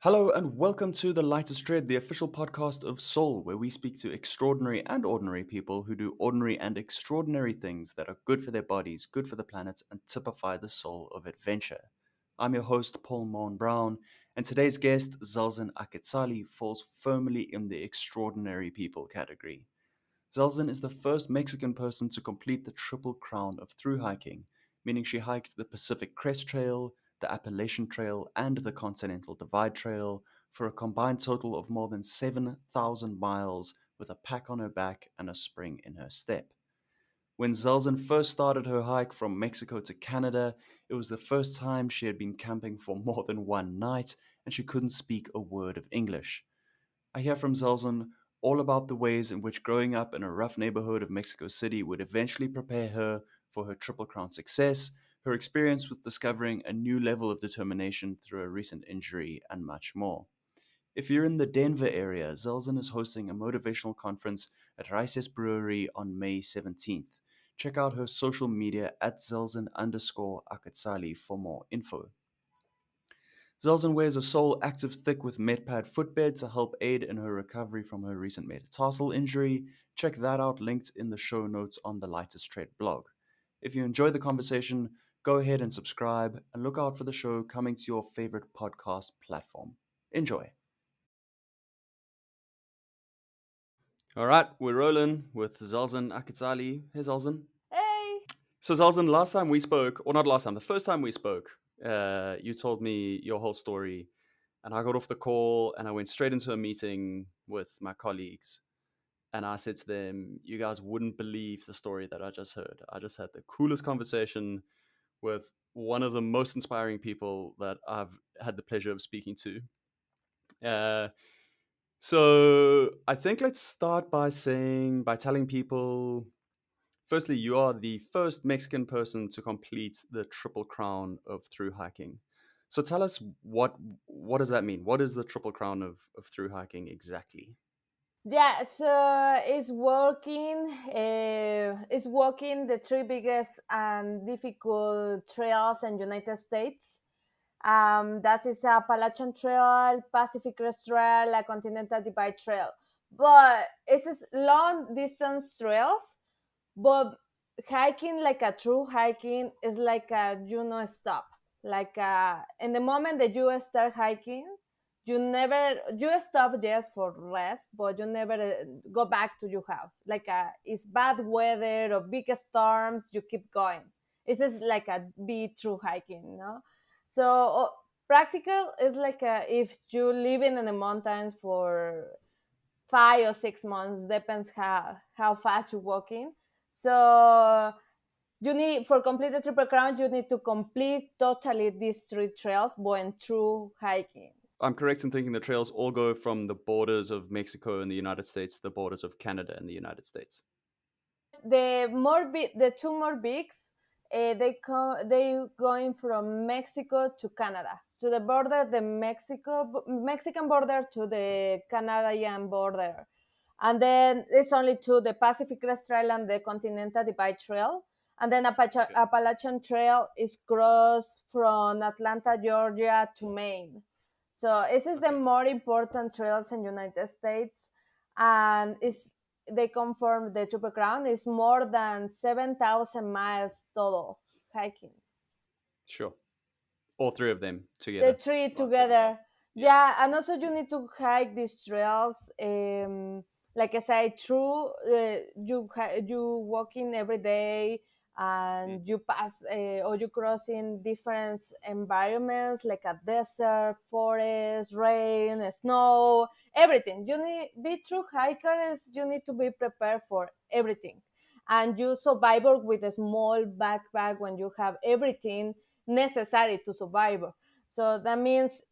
Hello and welcome to The Lightest Tread, the official podcast of Soul, where we speak to extraordinary and ordinary people who do ordinary and extraordinary things that are good for their bodies, good for the planet, and typify the soul of adventure. I'm your host, Paul Morn Brown, and today's guest, Zelzin Aketzalli, falls firmly in the extraordinary people category. Zelzin is the first Mexican person to complete the Triple Crown of Thru-Hiking, meaning she hiked the Pacific Crest Trail, the Appalachian Trail, and the Continental Divide Trail for a combined total of more than 7,000 miles with a pack on her back and a spring in her step. When Zelzin first started her hike from Mexico to Canada, it was the first time she had been camping for more than one night and she couldn't speak a word of English. I hear from Zelzin all about the ways in which growing up in a rough neighborhood of Mexico City would eventually prepare her for her Triple Crown success, her experience with discovering a new level of determination through a recent injury, and much more. If you're in the Denver area, Zelzin is hosting a motivational conference at Rice's Brewery on May 17th. Check out her social media at Zelzin_Aketzalli for more info. Zelzin wears a sole active thick with MetPad footbed to help aid in her recovery from her recent metatarsal injury. Check that out linked in the show notes on the Lightest Tread blog. If you enjoy the conversation, go ahead and subscribe and look out for the show coming to your favorite podcast platform. Enjoy. All right, we're rolling with Zelzin Aketzalli. Hey, Zelzin. Hey. So, Zelzin, last time we spoke, or not last time, the first time we spoke, you told me your whole story. And I got off the call and I went straight into a meeting with my colleagues. And I said to them, you guys wouldn't believe the story that I just heard. I just had the coolest conversation with one of the most inspiring people that I've had the pleasure of speaking to. Uh, so I think let's start by telling people, firstly, you are the first Mexican person to complete the Triple Crown of Thru-Hiking. So tell us what does that mean? What is the Triple Crown of Thru-Hiking exactly? Yeah, so it's walking the three biggest and difficult trails in United States. That is Appalachian Trail, Pacific Crest Trail, a Continental Divide Trail. But it's just long distance trails, but hiking like a true hiking is like a stop. Like in the moment that you start hiking, you stop just for rest, but you never go back to your house. Like it's bad weather or big storms, you keep going. This is like a be true hiking, So practical is like if you living in the mountains for 5 or 6 months, depends how fast you're walking. So you need for complete the triple crown, you need to complete totally these three trails going through hiking. I'm correct in thinking the trails all go from the borders of Mexico and the United States to the borders of Canada and the United States. The two more bigs, they going from Mexico to Canada, to the border, the Mexican border to the Canadian border, and then it's only two: the Pacific Crest Trail and the Continental Divide Trail. And then Okay. Appalachian Trail is crossed from Atlanta, Georgia to Maine. So this is the Okay. more important trails in United States, and it's they confirm the Triple Crown is more than 7,000 miles total hiking. Sure. All three of them The together. three About 7,000. together. Yeah. Yeah, and also you need to hike these trails. Like I said, through you walking every day, Mm. and you pass or you cross in different environments like a desert, forest, rain, snow, everything. You need be true hikers. You need to be prepared for everything, and you survivor with a small backpack when you have everything necessary to survive. So that means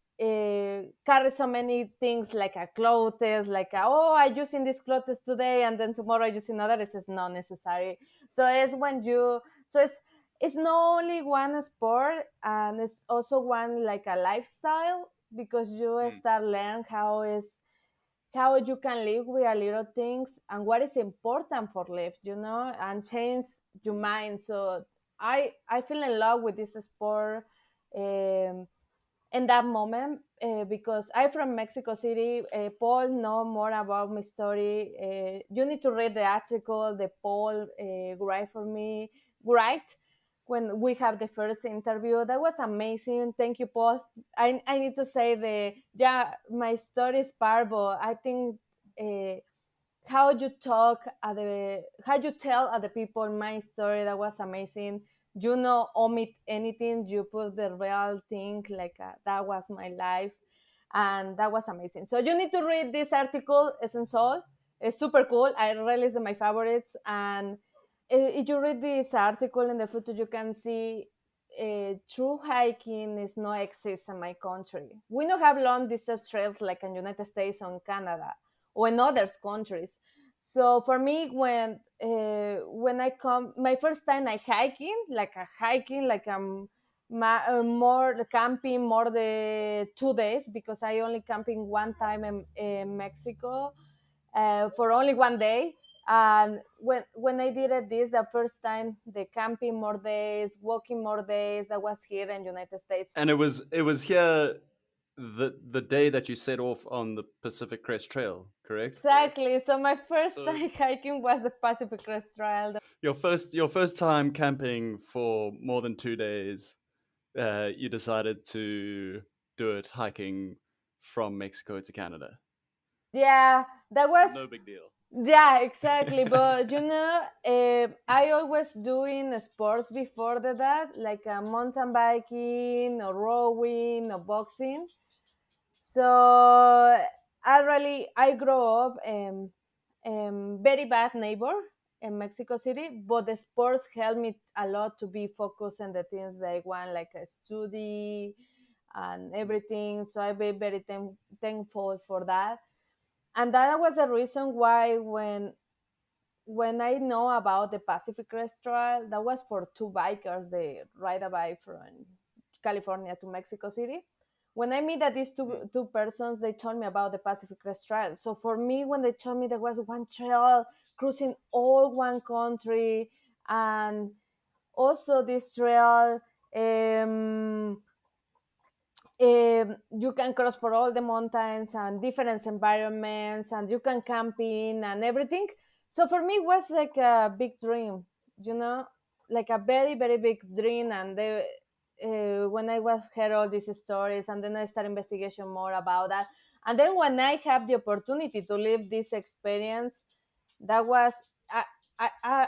carry so many things like a clothes, like oh, I using these clothes today, and then tomorrow I using other. This is not necessary. So it's when you so it's not only one sport, and it's also one like a lifestyle, because you Mm. start learn how you can live with a little things and what is important for life, and change your mind. So I feel in love with this sport, in that moment, because I'm from Mexico City. Paul know more about my story. You need to read the article that Paul write for me. Right when we have the first interview, that was amazing. Thank you, Paul. I need to say my story is powerful. I think. How you talk at the how you tell other people my story, that was amazing. You know, omit anything, you put the real thing, like that was my life, and that was amazing. So you need to read this article, Essential. It's super cool. I really is my favorites. And if you read this article in the photo, you can see true hiking is not exist in my country. We don't have long distance trails like in United States or Canada or in other countries. So for me, when I come, my first time I hiking, like more camping, more the 2 days, because I only camping one time in Mexico for only one day. And when I did it this the first time, the camping more days, walking more days, that was here in United States. And it was here the day that you set off on the Pacific Crest Trail, correct? Exactly. So my first So time hiking was the Pacific Crest Trail. your first time camping for more than 2 days, you decided to do it hiking from Mexico to Canada. Yeah, that was. No big deal. Yeah, exactly. But I always doing sports before that, like mountain biking or rowing or boxing. So I grow up very bad neighbor in Mexico City, but the sports help me a lot to be focused on the things that I want, like a study and everything. So I be very thankful for that. And that was the reason why when I know about the Pacific Crest Trail, that was for two bikers. They ride a bike from California to Mexico City. When I meet that these Mm. two persons, they told me about the Pacific Crest Trail. So for me, when they told me there was one trail cruising all one country, and also this trail, um, you can cross for all the mountains and different environments, and you can camping and everything. So for me it was like a big dream, you know, like a very very big dream. And when I was heard all these stories, and then I started investigation more about that, and then when I have the opportunity to live this experience, that was i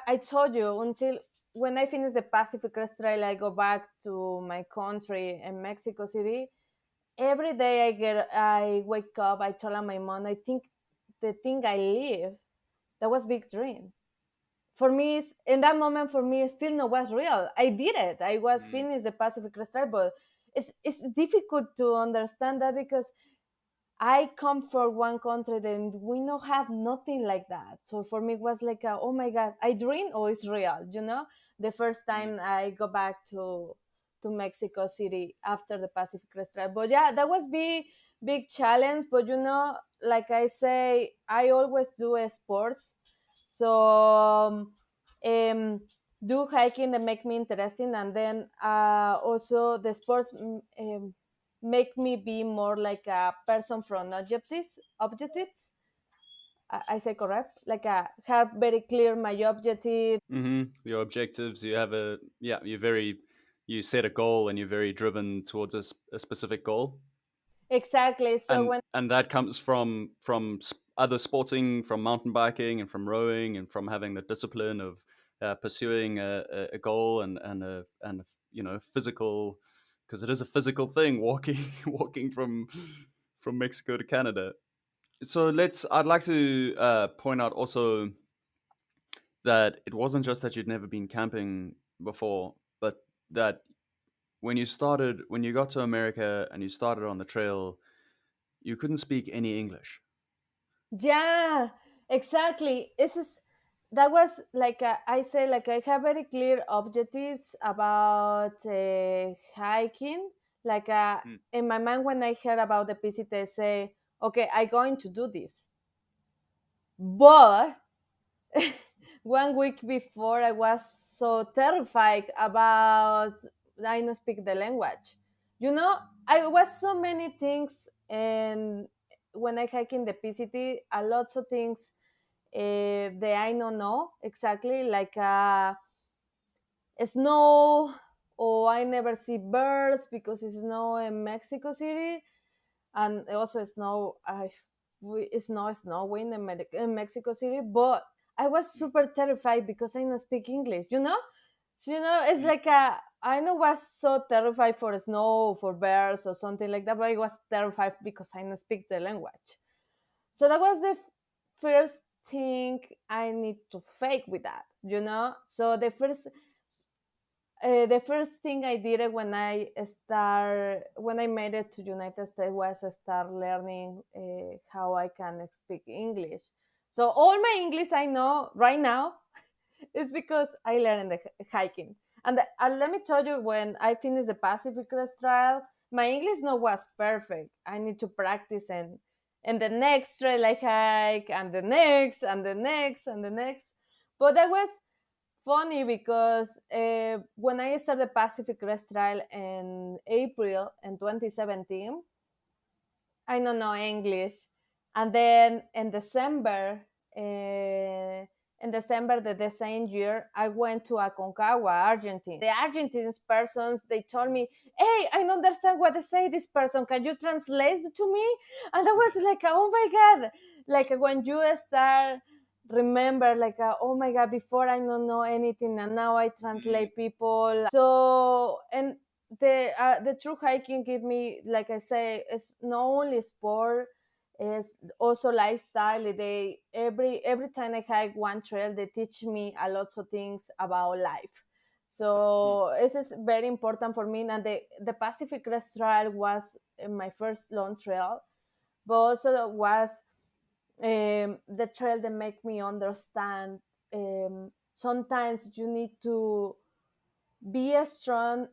I told you, until when I finish the Pacific Crest Trail, I go back to my country in Mexico City. Every day I wake up, I tell my mom, I think the thing I live, that was big dream. For me, in that moment, for me, it still no was real. I did it. I was Mm. finished the Pacific Crest Trail, but it's difficult to understand that, because I come from one country and we don't have nothing like that. So for me, it was like, oh my God, I dream or it's real, you know? The first Mm. time I go back to Mexico City after the Pacific Crest Trail. But yeah, that was big challenge. But you know, like I say, I always do sports. So um, do hiking that make me interesting, and then also the sports make me be more like a person from objectives. I say correct, like have very clear my objective. Your objectives. You have you set a goal and you're very driven towards a specific goal. Exactly. So and when. and that comes from other sporting, from mountain biking and from rowing and from having the discipline of pursuing a goal and physical, because it is a physical thing, walking walking from Mexico to Canada. So I'd like to point out also that it wasn't just that you'd never been camping before, but that when you got to America and you started on the trail, you couldn't speak any English. Yeah, exactly. This is that was like I say, like I have very clear objectives about hiking. Like Mm. in my mind, when I heard about the PCT, I say, okay, I'm going to do this. But one week before, I was so terrified about I don't speak the language. You know, I was so many things, and when I hike in the PCT, a lot of things that I don't know exactly, like snow, or I never see birds because it's snow in Mexico City, and also snow. It's not snowing in, in Mexico City, but I was Mm, super terrified because I don't speak English. You know, so it's mm, like a. I know was so terrified for snow, for bears, or something like that, but I was terrified because I don't speak the language. So that was the first thing I need to fake with that. So the first thing I did when I made it to United States was start learning how I can speak English. So all my English I know right now is because I learned the hiking. And let me tell you, when I finished the Pacific Crest Trail, my English no was perfect. I need to practice, and the next trail I hike, and the next, and the next, and the next. But that was funny because when I started Pacific Crest Trail in April in 2017, I don't know English. And then in December the same year, I went to Aconcagua, Argentina. The Argentine persons, they told me, "Hey, I don't understand what they say. This person, can you translate to me?" And I was like, "Oh my god!" Like when you start remember, like, oh my god, before I don't know anything, and now I mm, translate people. So, and the true hiking give me, like I say, it's not only sport, it's also lifestyle. They every time I hike one trail, they teach me a lot of things about life. mm, So this is very important for me. And the Pacific Crest Trail was my first long trail, but also was the trail that make me understand, sometimes you need to be strong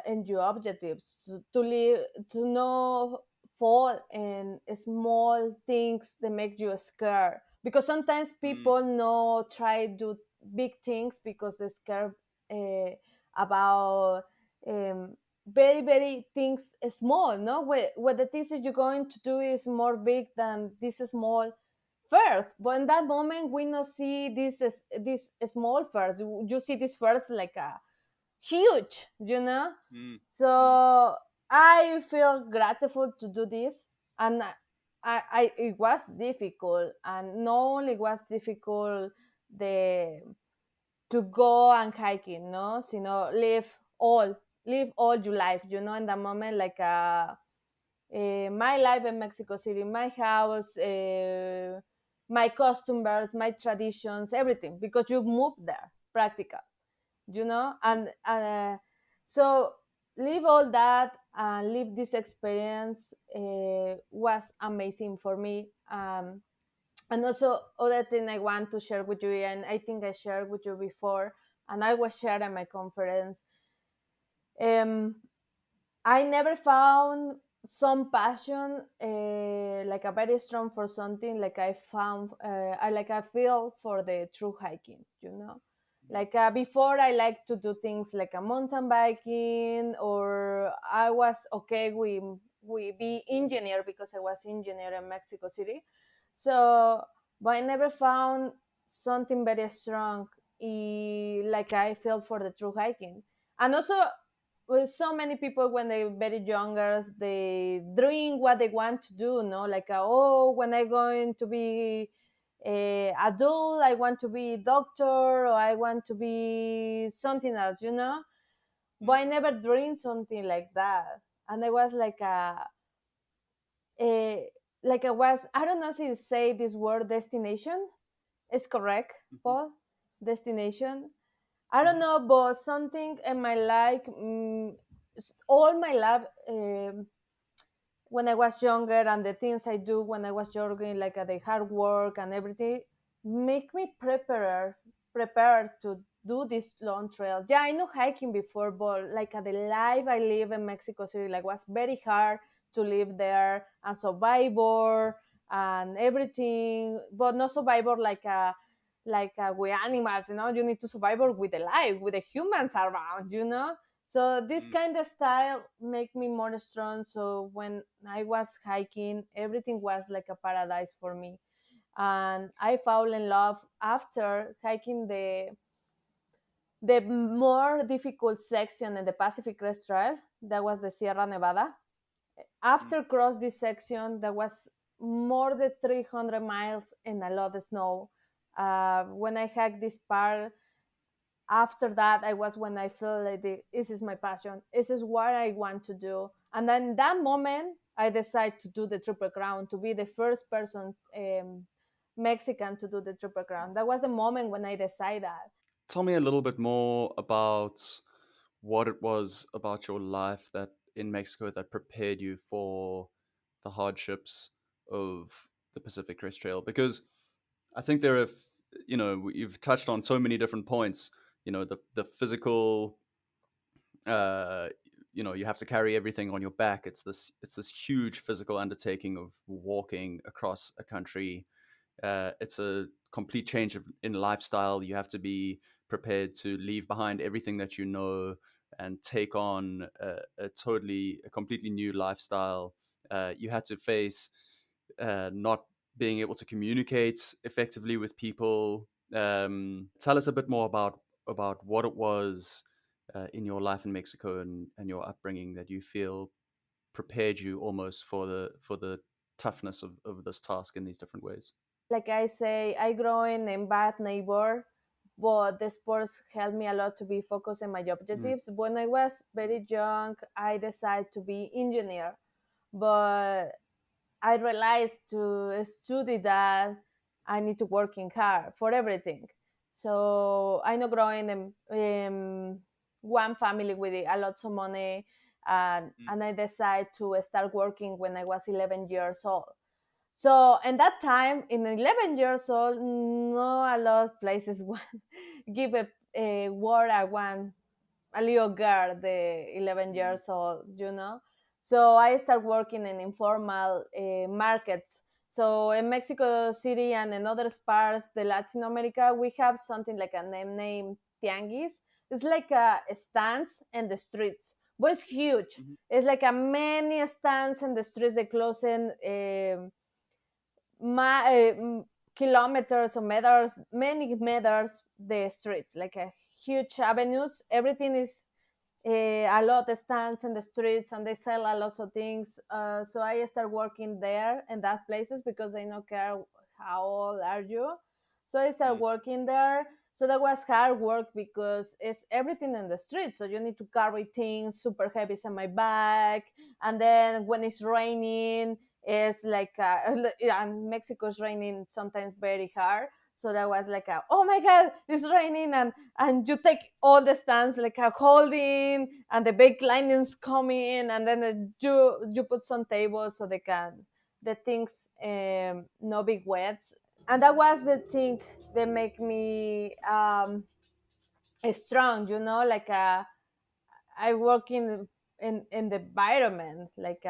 in your objectives, to live, to know fall in small things that make you scared, because sometimes mm, people no try do big things because they scared uh, about um, very very things small, no, where the things that you're going to do is more big than this small first. But in that moment we not see this small first. You see this first like a huge, mm, mm, so I feel grateful to do this. And it was difficult, and not only was difficult the to go and hiking, no, live all your life, in the moment, like my life in Mexico City, my house, my customers, my traditions, everything, because you move there practical, mm, and so live all that and live this experience was amazing for me. And also, other thing I want to share with you, and I think I shared with you before, and I was shared at my conference. um, I never found some passion, like a very strong for something like I found, I feel for the true hiking, mm, like before I like to do things like a mountain biking, or I was okay with we be engineer because I was engineer in Mexico City. So, but I never found something very strong, like I feel for the true hiking. And also, with so many people, when they're very younger, they dream what they want to do, no, like oh, when I going to be adult, I want to be doctor, or I want to be something else, but mm, I never dreamed something like that. And I was a like I was, I don't know if you say this word destination is correct, mhm, Paul. Destination, I don't mhm, know, but something in my life, all my life, when I was younger, and the things I do when I was younger, like the hard work and everything, make me prepared to do this long trail. Yeah, I know hiking before, but like the life I live in Mexico City, like was very hard to live there, and survivor and everything, but not survivor like with animals. You need to survive with the life, with the humans around. So this Mm. kind of style make me more strong. So when I was hiking, everything was like a paradise for me. And I fell in love after hiking the more difficult section in the Pacific Crest Trail. That was the Sierra Nevada. Mm. After cross this section, that was more than 300 miles and a lot of snow. When I hiked this part, after that, I was when I feel like this is my passion. This is what I want to do. And then that moment, I decided to do the Triple Crown, to be the first person Mexican to do the Triple Crown. That was the moment when I decided that. Tell me a little bit more about what it was about your life that in Mexico that prepared you for the hardships of the Pacific Crest Trail, because I think there are, you've touched on so many different points. The physical, uh, you have to carry everything on your back. It's this huge physical undertaking of walking across a country. It's a complete change in lifestyle. You have to be prepared to leave behind everything that you know and take on a completely new lifestyle. You had to face not being able to communicate effectively with people. Tell us a bit more about what it was in your life in Mexico and your upbringing that you feel prepared you almost for the toughness of this task in these different ways. Like I say, I growing in bad neighbor, but the sports helped me a lot to be focused on my Mm. objectives. When I was very young, I decided to be engineer, but I realized to study that I need to working hard for everything. So I know growing in one family with a lot of money, Mm. and I decided to start working when I was 11 years old. So in that time, in 11 years old, no a lot of places want give a word I want a little girl, the 11 Mm. years old, you know. So I start working in informal markets. So in Mexico City and in other parts, the Latin America, we have something like a name named tianguis. It's like a stands in the streets, but it's huge. Mhm. It's like a many stands in the streets. They close in kilometers or meters, many meters, the streets, like a huge avenues. Everything is a lot of stands in the streets, and they sell a lot of things. So I start working there in that places because they don't care how old are you. So I start Mm. working there. So that was hard work because it's everything in the street. So you need to carry things super heavy on my back, and then when it's raining, it's like and Mexico's raining sometimes very hard. So that was like oh my god, it's raining, and you take all the stands like a holding, and the big linings come in, and then you put some tables so they can the things no big wet. And that was the thing that make me strong, you know, like I work in the environment, like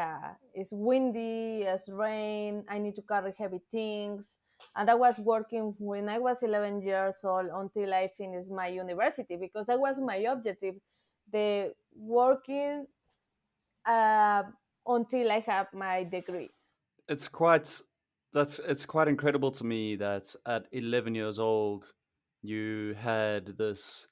it's windy, it's rain, I need to carry heavy things. And I was working when I was 11 years old until I finished my university, because that was my objective, the working uh, until I have my degree. It's quite it's quite incredible to me that at 11 years old you had this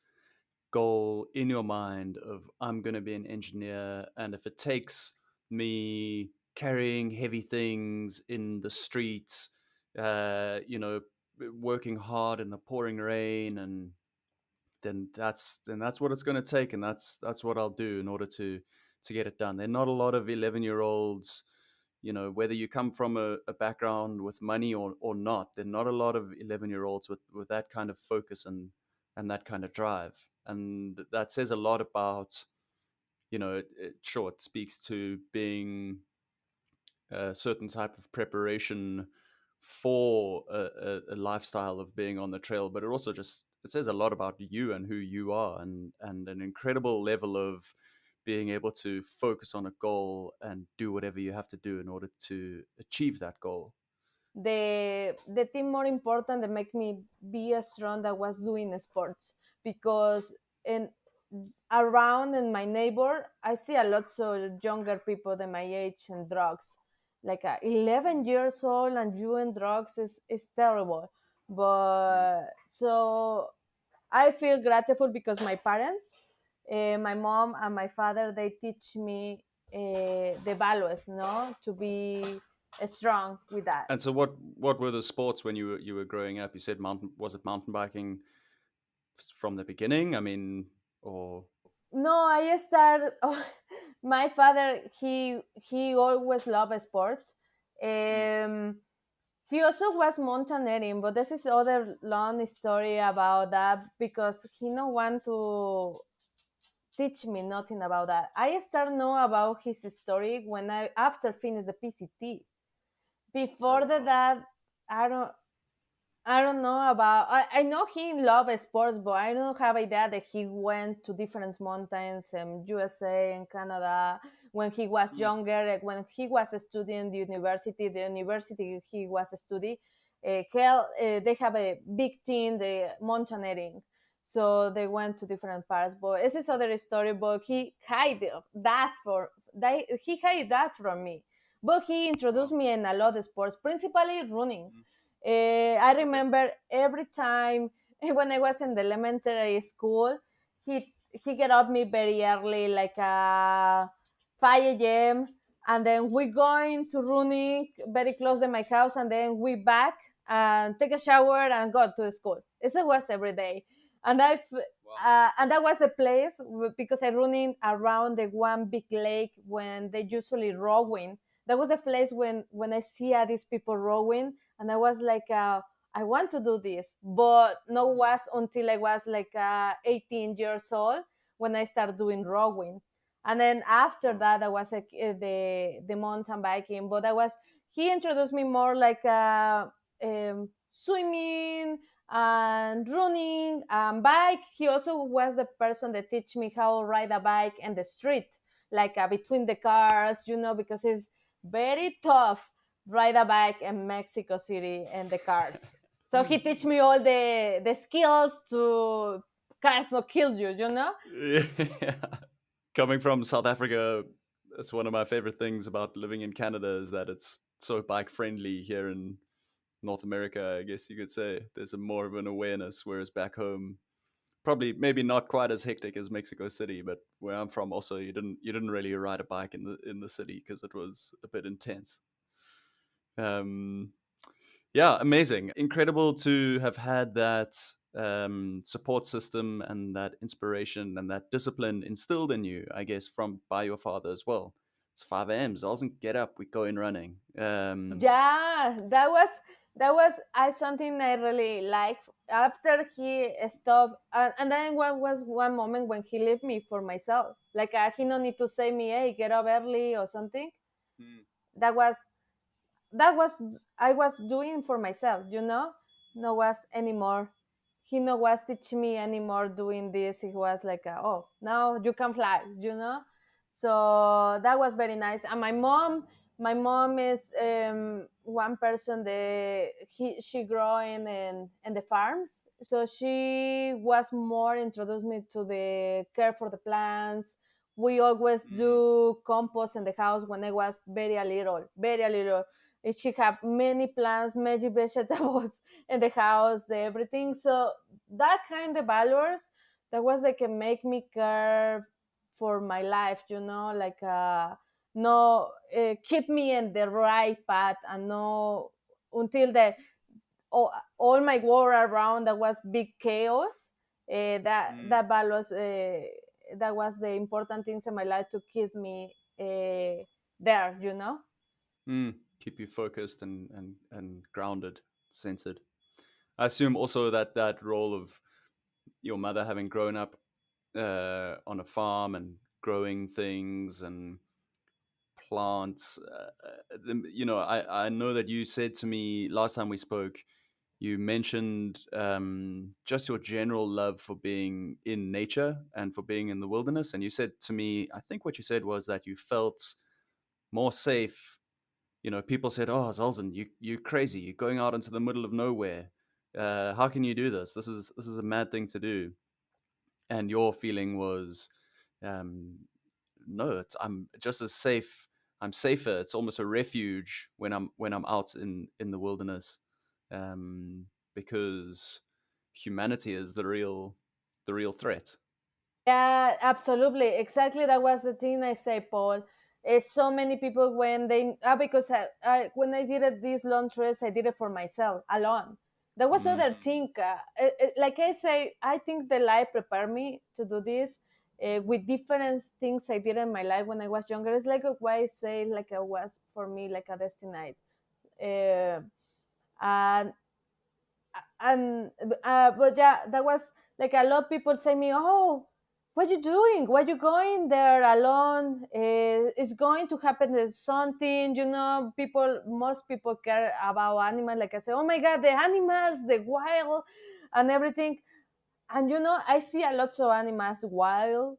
goal in your mind of I'm going to be an engineer, and if it takes me carrying heavy things in the streets, working hard in the pouring rain, and then that's what it's going to take, and that's what I'll do in order to get it done. There are not a lot of 11-year-olds, whether you come from a background with money or not. There are not a lot of 11-year-olds with that kind of focus and that kind of drive, and that says a lot about, sure, it speaks to being a certain type of preparation for a lifestyle of being on the trail, but it says a lot about you and who you are, and an incredible level of being able to focus on a goal and do whatever you have to do in order to achieve that goal. The thing more important that make me be as strong that was doing sports, because in around in my neighbor, I see a lot of younger people than my age and drugs. Like 11 years old and you and drugs is terrible. Mm. But so I feel grateful because my parents, my mom and my father, they teach me the values, no, to be strong with that. And so, what were the sports when you were growing up? You said mountain. Was it mountain biking from the beginning? I mean, or No, I start. Oh, my father, he always loved sports. mm, Um, he also was mountaineering, but this is other long story about that because he no want to teach me nothing about that. I start know about his story when I after finish the PCT. oh Before wow, that, I don't. I don't know about. I know he loves sports, but I don't have idea that he went to different mountains in USA and Canada when he was mm, younger. Like when he was studying the university he was studying, they have a big team, the mountaineering. So they went to different parts. But this is other story. But he hid that for that. He hid that from me. But he introduced wow, me in a lot of sports, principally running. mm, I okay, remember every time when I was in the elementary school, he get up me very early, like 5 a.m. And then we going to running very close to my house, and then we back and take a shower and go to the school. It was every day, and wow, and that was the place because I running around the one big lake when they usually rowing. That was the place when I see these people rowing, and I was like, I want to do this, but no was until I was like 18 years old when I started doing rowing, and then after wow, that I was like the mountain biking, but I was he introduced me more like swimming and running and bike. He also was the person that teach me how to ride a bike in the street, like between the cars, because it's very tough ride a bike in Mexico City and the cars. So he teach me all the skills to cars not kill you. yeah. Coming from South Africa, it's one of my favorite things about living in Canada is that it's so bike friendly here in North America. I guess you could say there's a more of an awareness, whereas back home, probably maybe not quite as hectic as Mexico City, but where I'm from, also you didn't really ride a bike in the city because it was a bit intense. Um, yeah, amazing, incredible to have had that support system and that inspiration and that discipline instilled in you, I guess, from by your father as well. It's 5 a.m. Doesn't get up. We go in running. Yeah, that was something I really like. After he stopped, and then what was one moment when he left me for myself. Like he no need to say me, "Hey, get up early" or something. Mm, That was that was I was doing for myself. No was anymore. He no was teaching me anymore doing this. He was like, oh, now you can fly. So that was very nice. And my mom is one person that she growing in the farms. So she was more introduced me to the care for the plants. We always mm, do compost in the house when I was very little. She have many plants, many vegetables in the house, everything. So that kind of values that was like a make me care for my life, like no keep me in the right path and no until the all my world around that was big chaos. mm, That values that was the important things in my life to keep me there. keep you focused and grounded, centered. I assume also that that role of your mother having grown up on a farm and growing things and plants. I know that you said to me last time we spoke, you mentioned just your general love for being in nature and for being in the wilderness. And you said to me, I think what you said was that you felt more safe. People said, "Oh, Zelzin, you crazy. You're going out into the middle of nowhere. How can you do this? This is a mad thing to do." and your feeling was, um, no, I'm just as safe. I'm safer. It's almost a refuge when I'm out in the wilderness, because humanity is the real threat. Yeah, absolutely. Exactly. That was the thing I say, Paul. It's so many people when they because when I did these long trips, I did it for myself alone. That was Mm, other thing. Like I say, I think the life prepared me to do this with different things I did in my life when I was younger. It's like why I say like it was for me like a destiny. Uh, and but yeah, that was like a lot of people say me, oh, what you doing, why you going there alone, it's going to happen there's something, people, most people care about animals, like I say, oh my god, the animals, the wild and everything. And I see a lot of animals wild,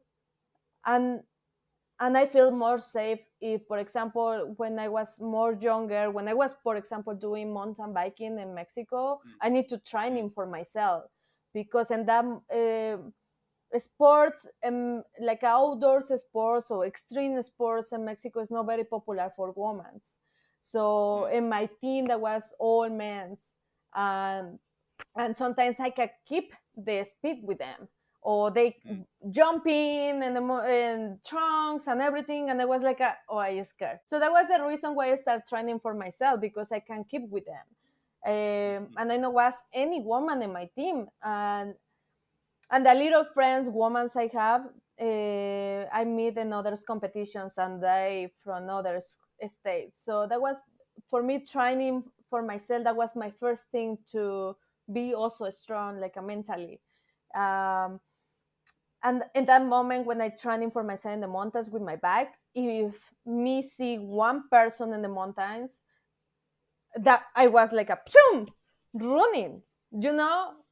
and I feel more safe if, for example, when I was more younger, when I was, for example, doing mountain biking in Mexico, mm, I need to mm, training for myself because in that sports, like outdoors sports or extreme sports in Mexico, is not very popular for women. So mm, in my team, that was all men's. Um, and sometimes I can keep the speed with them, or they mm, jump in and and trunks and everything, and I was like, oh, I scared. So that was the reason why I started training for myself because I can keep with them. mhm, And I know was any woman in my team, and the little friends, women I have, I meet in others competitions and they from other states. So that was for me training for myself. That was my first thing to be also strong, like mentally. Um, and in that moment when I training for myself in the mountains with my bike, if me see one person in the mountains, that I was like a pshum, running,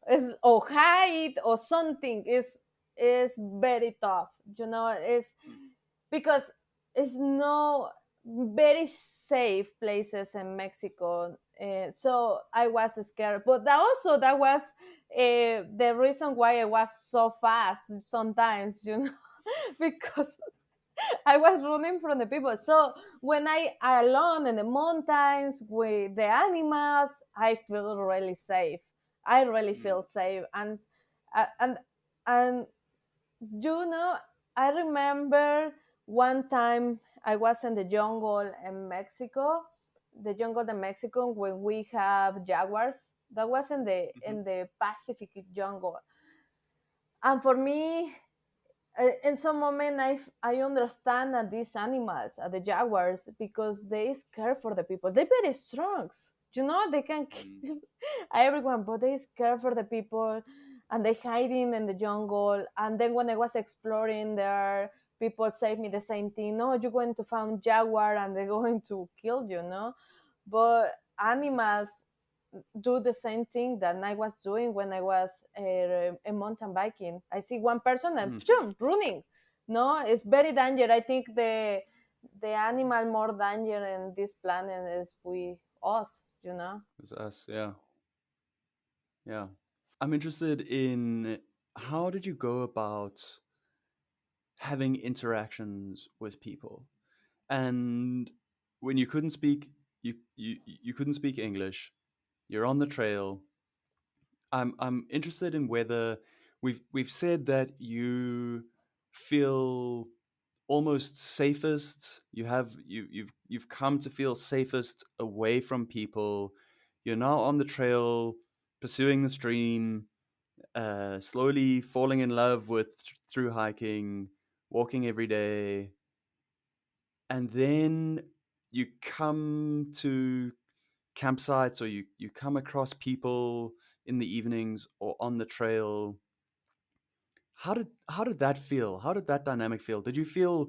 is or height or something is very tough, is mm, because it's no very safe places in Mexico. So I was scared, but that was the reason why I was so fast sometimes, because I was running from the people. So when I alone in the mountains with the animals, I feel really safe. I really mm, feel safe, uh, and and you know, I remember one time I was in the jungle in Mexico, the jungle in Mexico when we have jaguars. That was in the mhm, Pacific jungle, and for me, in some moment I understand that these animals the jaguars because they scare for the people, they're very strong, they can mm, kill everyone, but they scare for the people, and they hiding in the jungle. And then when I was exploring there, people say me the same thing, no, you're going to find jaguar and they're going to kill you, no. But animals do the same thing that I was doing when I was a mountain biking. I see one person and mhm. pshum, running. No, it's very dangerous. I think the animal more danger in this planet is we us. It's us, yeah, yeah. I'm interested in how did you go about having interactions with people, and when you couldn't speak, you couldn't speak English. You're on the trail. I'm interested in whether we've said that you feel almost safest. You've come to feel safest away from people. You're now on the trail, pursuing this dream, slowly falling in love with through hiking, walking every day, and then you come to campsites, or you come across people in the evenings or on the trail. How did that feel? How did that dynamic feel? Did you feel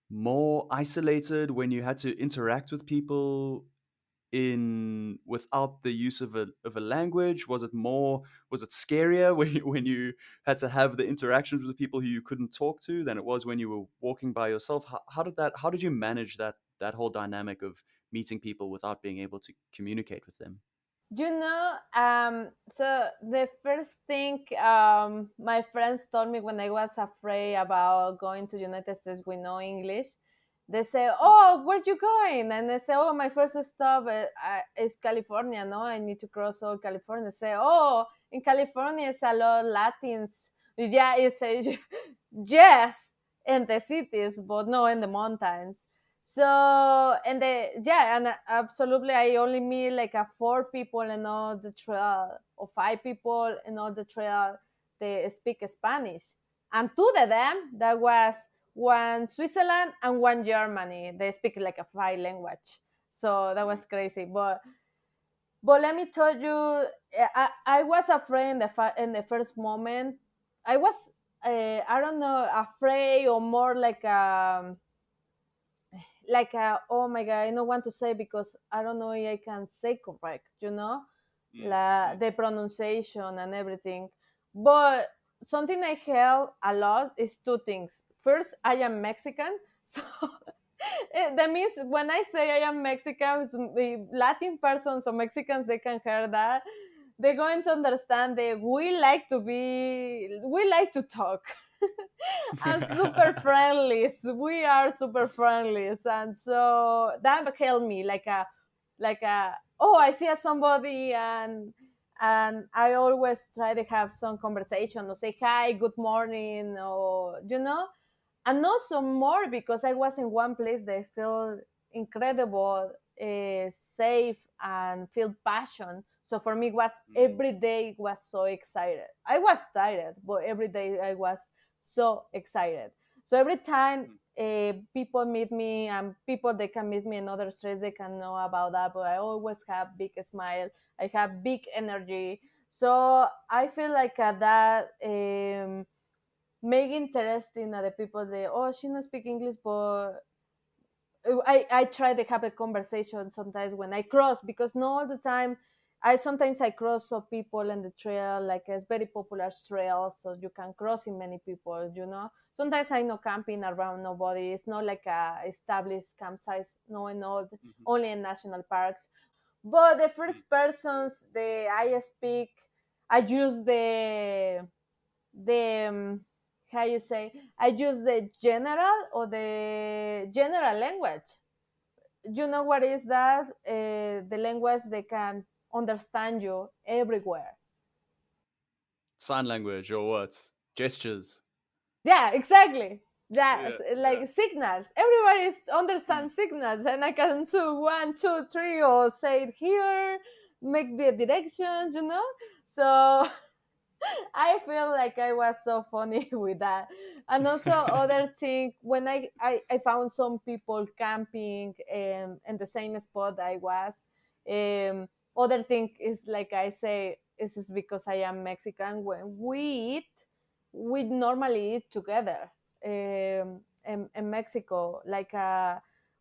more isolated when you had to interact with people in without the use of a language? Was it scarier when you had to have the interactions with people who you couldn't talk to than it was when you were walking by yourself? How did you manage that whole dynamic of meeting people without being able to communicate with them? So the first thing my friends told me when I was afraid about going to United States with no English, they say, Mm, "Oh, where you going?" And I say, "Oh, my first stop is California. No, I need to cross all California." Say, "Oh, in California, it's a lot of Latins." Yeah, it's a, yes, in the cities, but no in the mountains. So and the yeah, and absolutely, I only meet like a four people in all the trail, or five people in all the trail. They speak Spanish, and two of them that was one Switzerland and one Germany. They speak like a five language. So that mm, was crazy. But let me tell you, I was afraid in in the first moment. I was I don't know, afraid, or more like oh my god, I don't want to say because I don't know if I can say correct, mm, mm, the pronunciation and everything. But something I held a lot is two things. First, I am Mexican, so that means when I say I am Mexican, Latin persons or Mexicans, they can hear that. They're going to understand that we like to talk and super friendly. So we are super friendly, and so that helped me oh, I see somebody, and I always try to have some conversation or say hi, good morning, or and also more because I was in one place that I feel incredible, safe, and feel passion. So for me, was mm, every day was so excited. I was tired, but every day I was so excited. So every time mm, people meet me, and people they can meet me in other streets, they can know about that. But I always have big smile. I have big energy. So I feel like that. Make interesting at the people that, oh, she not speak English, but I try to have a conversation sometimes when I cross, because not all the time. I cross some people in the trail, like it's very popular trail, so you can cross in many people. Sometimes I know camping around nobody. It's not like a established campsites, no, and not mhm, only in national parks. But the mm. first persons the I speak, I use the how you say, I use the general or the general language. You know what is that? The language they can understand you everywhere. Sign language or what? Gestures. Yeah, exactly. Yeah, Yes, yeah. like signals. Everybody Mm, understands signals, and I can say one, two, three, or say it here, make the directions. So I feel like I was so funny with that. And also other thing, when I found some people camping in the same spot I was. Other thing is, like I say, is because I am Mexican. When we eat, we normally eat together in Mexico.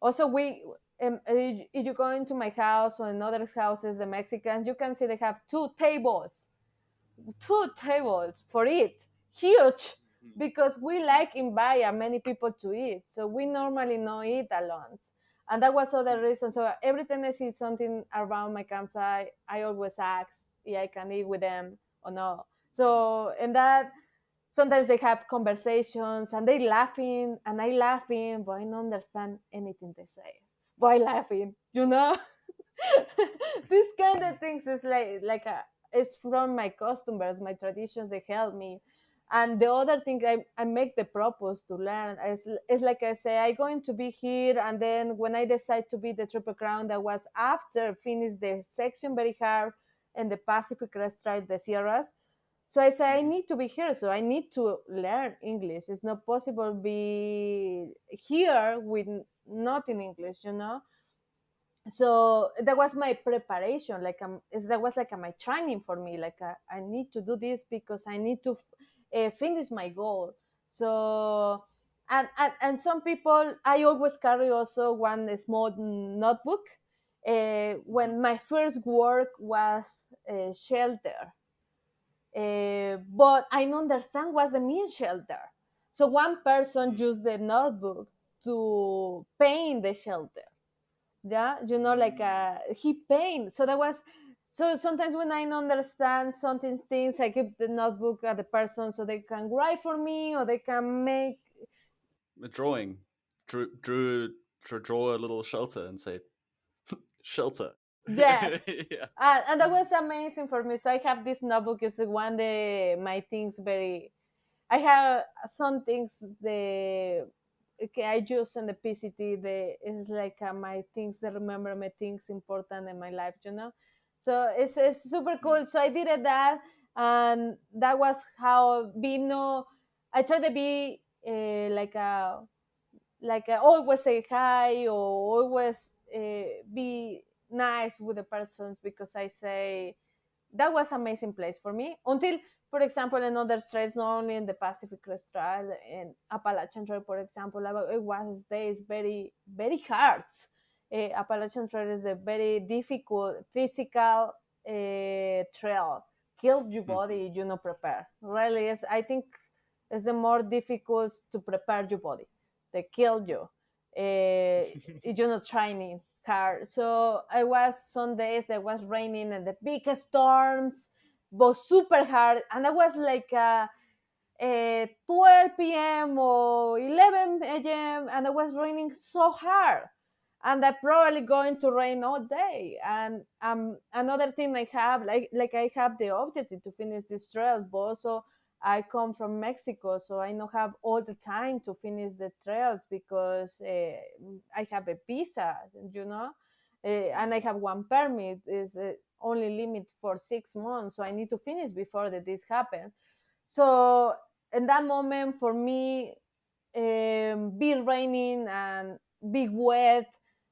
Also we if you go into my house or in other houses, the Mexicans, you can see they have two tables for it, huge, mm, because we like invite many people to eat, so we normally not eat alone. And that was other mm, reason. So every time I see something around my campsite, I always ask if I can eat with them or no. mm, So and that sometimes they have conversations and they laughing and I laughing, but I don't understand anything they say. But I laughing. This kind of things is it's from my customers, my traditions, they help me. And the other thing, I make the purpose to learn. It's like I say, I'm going to be here, and then when I decide to be the Triple Crown, that was after finish the section very hard in the Pacific Crest Trail, the Sierras. So I say I mhm, need to be here, so I need to learn English. It's not possible be here with not in English. So that was my preparation, that was like my training for me, I need to do this because I need to finish my goal. So and some people, I always carry also one small notebook. mhm, When my first work was shelter, but I don't understand what's the mean shelter. So one person mm, used the notebook to paint the shelter. Yeah, he painted. So that was, So sometimes when I don't understand something things, I keep the notebook at the person so they can write for me or they can make. A drawing. Draw a little shelter and say shelter. Yes. Yeah. And that was amazing for me. So I have this notebook. Is one of my things very. I have some things the okay, I use in the PCT. The is like my things that remember my things important in my life. So it's super Mm, cool. So I did it that, and that was how be no. I try to be always say hi or always be nice with the persons because I say that was amazing place for me until, for example, in other trails, not only in the Pacific Crest Trail and Appalachian Trail, for example, it was days very hard. Appalachian Trail is a very difficult physical trail. Kill your mhm. body, you know, prepare. Really is. I think it's the more difficult to prepare your body. They kill you. You're not training hard. So I was some days that was raining and the big storms, but super hard. And I was like 12 p.m. or 11 a.m. and it was raining so hard. And I probably going to rain all day. And another thing I have, like I have the objective to finish these trails, but also I come from Mexico, so I don't have all the time to finish the trails because I have a visa, and I Mm, have one permit is only limit for 6 months, so I need to finish before this happens. So in that moment, for me, be raining and be wet.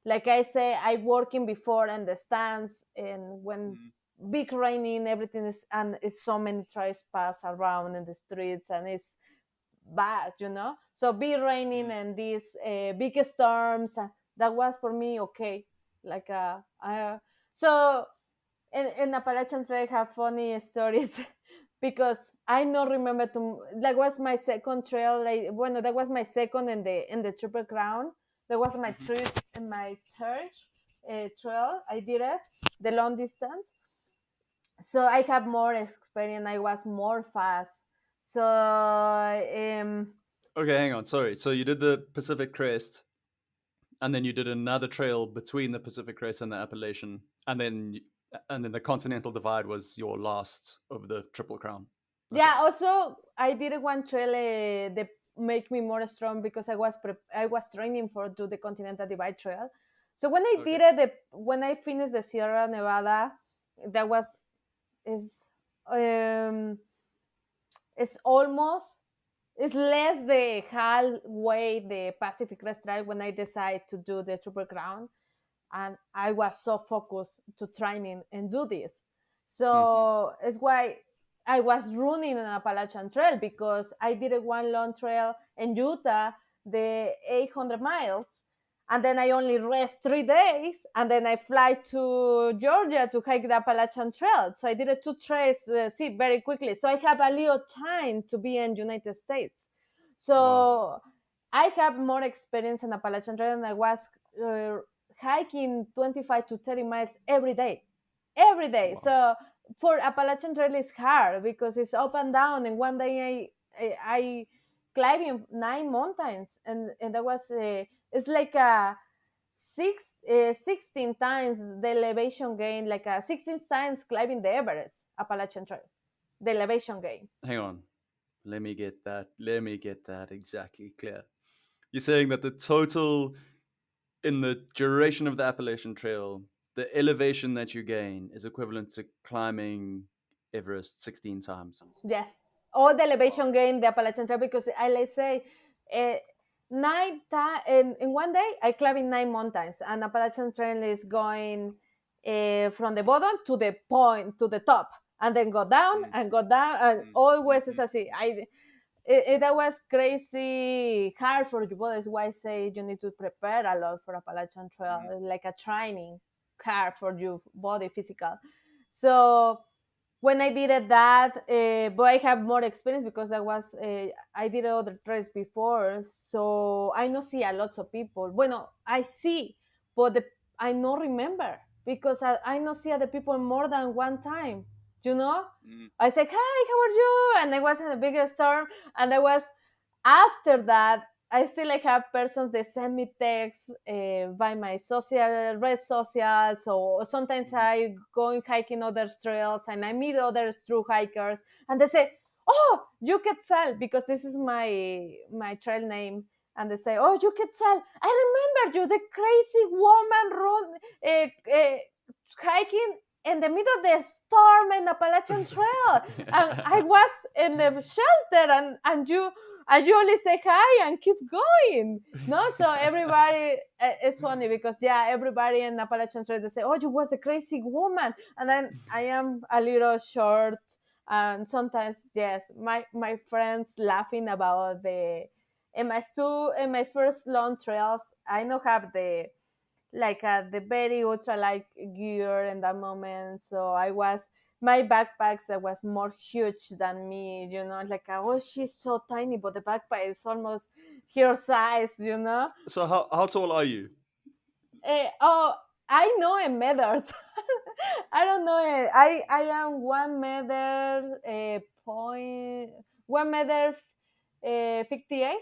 Like I say, I working before in the stands, and when mm, big raining, everything is and it's so many trash pass around in the streets, and it's bad. So be raining mm. and these big storms. That was for me okay. Like so in Appalachian Trail have funny stories because I don't remember to that was my second trail. That was my second in the Triple Crown. That was my Mhm. third and my third trail. I did it the long distance, so I have more experience. I was more fast. So Okay, hang on. Sorry. So you did the Pacific Crest, and then you did another trail between the Pacific Crest and the Appalachian, and then the Continental Divide was your last of the Triple Crown. Okay. yeah. Also, I did one trail that make me more strong because I was training for do the Continental Divide Trail. So when I Okay. did it, when I finished the Sierra Nevada, that was is um it's almost it's less the halfway the Pacific Crest Trail when I decided to do the Triple Crown, and I was so focused to training and do this. Hmm. So it's why I was running an Appalachian Trail because I did a one long trail in Utah, the 800 miles, and then I only rest 3 days, and then I fly to Georgia to hike the Appalachian Trail. So I did a two trails, see very quickly. So I have a little time to be in United States. Wow. So I have more experience in Appalachian Trail than I was uh, hiking 25 to 30 miles every day. Every day. Wow. So for Appalachian Trail is hard because it's up and down. And one day I climbing 9 mountains, and that was it's like a 16 times the elevation gain, like a 16 times climbing the Everest Appalachian Trail, the elevation gain. Hang on. Let me get that. Let me get that exactly clear. You're saying that the total in the duration of the Appalachian Trail, the elevation that you gain is equivalent to climbing Everest 16 times. Yes, all the Wow. elevation gain the Appalachian Trail because I let's say uh, in one day I climbing 9 mountains, and Appalachian Trail is going from the bottom to the point to the top, and then Mm, go down, and mm, always is mhm, as that was crazy hard for you. That's why I say you need to prepare a lot for Appalachian mhm, Trail, like a training hard for your body physical. So when I did it that, but I have more experience because I did other trails before, so I know see a lots of people. Bueno, I see, but I no remember. because I not see the people more than one time. You know, Mm. I said, "Hi, how are you?" And I was in a bigger storm, and I was after that. I still like have persons that send me texts by my social red social. So sometimes Mm. I go hiking other trails and I meet other true hikers, and they say, "Oh, you Quetzal," because this is my trail name. And they say, "Oh, you Quetzal, I remember you, the crazy woman run hiking in the middle of the storm in Appalachian Trail, and I was in the shelter, and you only say hi and keep going." No, so everybody, it's funny because yeah, everybody in Appalachian Trail they say, "Oh, you was a crazy woman," and then I am a little short, and sometimes yes, my friends laughing about the in my first long trails. I don't have the very ultra light gear in that moment. So I was my backpacks that was more huge than me, like oh, she's so tiny, but the backpack is almost her size, So how tall are you? Oh, I know in meters. I don't know it. I am 1 meter point 1 meter 58.